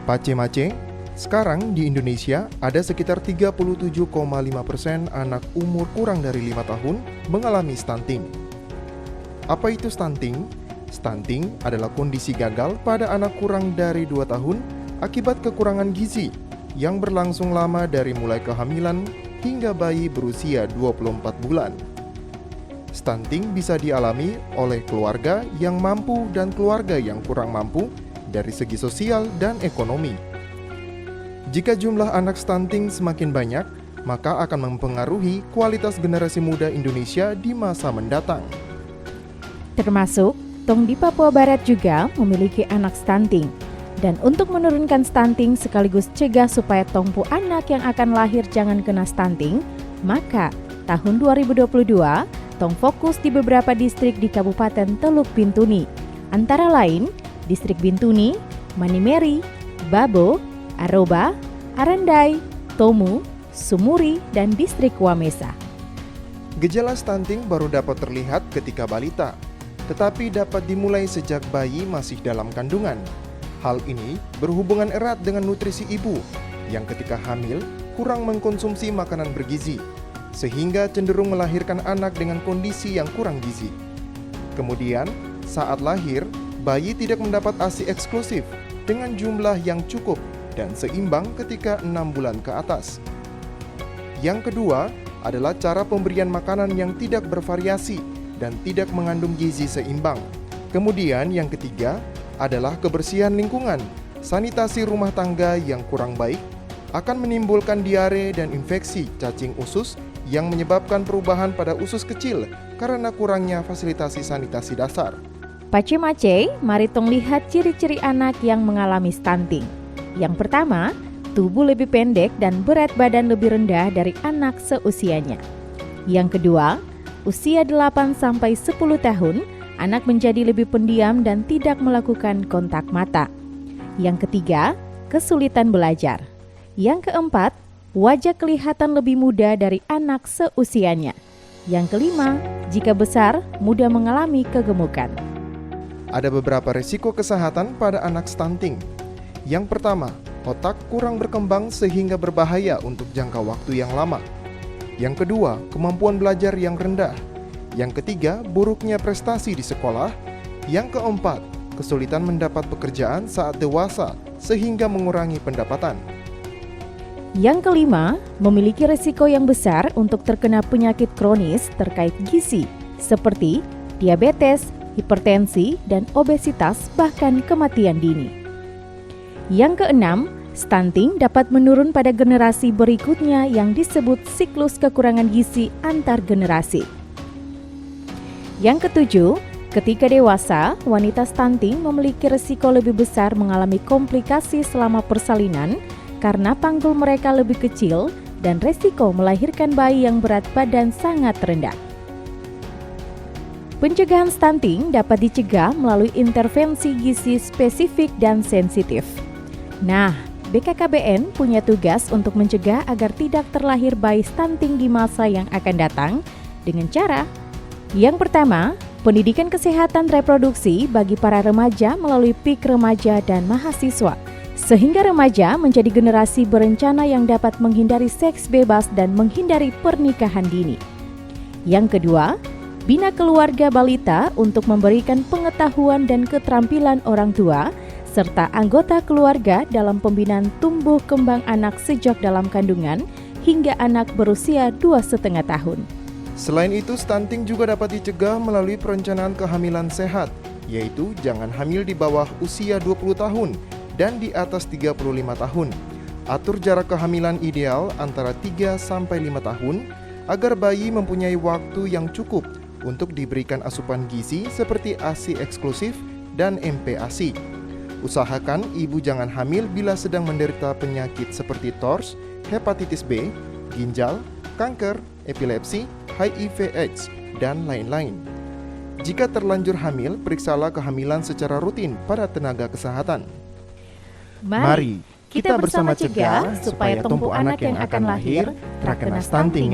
Pace-mace, sekarang di Indonesia ada sekitar 37,5% anak umur kurang dari 5 tahun mengalami stunting. Apa itu stunting? Stunting adalah kondisi gagal pada anak kurang dari 2 tahun akibat kekurangan gizi yang berlangsung lama dari mulai kehamilan hingga bayi berusia 24 bulan. Stunting bisa dialami oleh keluarga yang mampu dan keluarga yang kurang mampu dari segi sosial dan ekonomi. Jika jumlah anak stunting semakin banyak, maka akan mempengaruhi kualitas generasi muda Indonesia di masa mendatang. Termasuk, Tong di Papua Barat juga memiliki anak stunting. Dan untuk menurunkan stunting sekaligus cegah supaya Tongpu anak yang akan lahir jangan kena stunting, maka tahun 2022, Tong fokus di beberapa distrik di Kabupaten Teluk Bintuni. Antara lain, Distrik Bintuni, Manimeri, Babo, Aroba, Arandai, Tomu, Sumuri, dan Distrik Wamesa. Gejala stunting baru dapat terlihat ketika balita, tetapi dapat dimulai sejak bayi masih dalam kandungan. Hal ini berhubungan erat dengan nutrisi ibu, yang ketika hamil kurang mengkonsumsi makanan bergizi, sehingga cenderung melahirkan anak dengan kondisi yang kurang gizi. Kemudian, saat lahir, bayi tidak mendapat ASI eksklusif dengan jumlah yang cukup dan seimbang ketika 6 bulan ke atas. Yang kedua adalah cara pemberian makanan yang tidak bervariasi dan tidak mengandung gizi seimbang. Kemudian yang ketiga adalah kebersihan lingkungan. Sanitasi rumah tangga yang kurang baik akan menimbulkan diare dan infeksi cacing usus yang menyebabkan perubahan pada usus kecil karena kurangnya fasilitasi sanitasi dasar. Pace-mace, mari Tong lihat ciri-ciri anak yang mengalami stunting. Yang pertama, tubuh lebih pendek dan berat badan lebih rendah dari anak seusianya. Yang kedua, usia 8-10 tahun, anak menjadi lebih pendiam dan tidak melakukan kontak mata. Yang ketiga, kesulitan belajar. Yang keempat, wajah kelihatan lebih muda dari anak seusianya. Yang kelima, jika besar, mudah mengalami kegemukan. Ada beberapa risiko kesehatan pada anak stunting. Yang pertama, otak kurang berkembang sehingga berbahaya untuk jangka waktu yang lama. Yang kedua, kemampuan belajar yang rendah. Yang ketiga, buruknya prestasi di sekolah. Yang keempat, kesulitan mendapat pekerjaan saat dewasa sehingga mengurangi pendapatan. Yang kelima, memiliki risiko yang besar untuk terkena penyakit kronis terkait gizi, seperti diabetes, hipertensi, dan obesitas, bahkan kematian dini. Yang keenam, stunting dapat menurun pada generasi berikutnya yang disebut siklus kekurangan gizi antar generasi. Yang ketujuh, ketika dewasa, wanita stunting memiliki risiko lebih besar mengalami komplikasi selama persalinan karena panggul mereka lebih kecil dan risiko melahirkan bayi yang berat badan sangat rendah. Pencegahan stunting dapat dicegah melalui intervensi gizi spesifik dan sensitif. Nah, BKKBN punya tugas untuk mencegah agar tidak terlahir bayi stunting di masa yang akan datang dengan cara: yang pertama, pendidikan kesehatan reproduksi bagi para remaja melalui PIK remaja dan mahasiswa, sehingga remaja menjadi generasi berencana yang dapat menghindari seks bebas dan menghindari pernikahan dini. Yang kedua, bina keluarga balita untuk memberikan pengetahuan dan keterampilan orang tua serta anggota keluarga dalam pembinaan tumbuh kembang anak sejak dalam kandungan hingga anak berusia 2,5 tahun. Selain itu, stunting juga dapat dicegah melalui perencanaan kehamilan sehat, yaitu jangan hamil di bawah usia 20 tahun dan di atas 35 tahun. Atur jarak kehamilan ideal antara 3-5 tahun agar bayi mempunyai waktu yang cukup untuk diberikan asupan gizi seperti ASI eksklusif dan MPASI. Usahakan ibu jangan hamil bila sedang menderita penyakit seperti TORS, hepatitis B, ginjal, kanker, epilepsi, HIV/AIDS, dan lain-lain. Jika terlanjur hamil, periksalah kehamilan secara rutin pada tenaga kesehatan. Mari kita bersama cegah supaya tumpu anak yang akan lahir terkena stunting.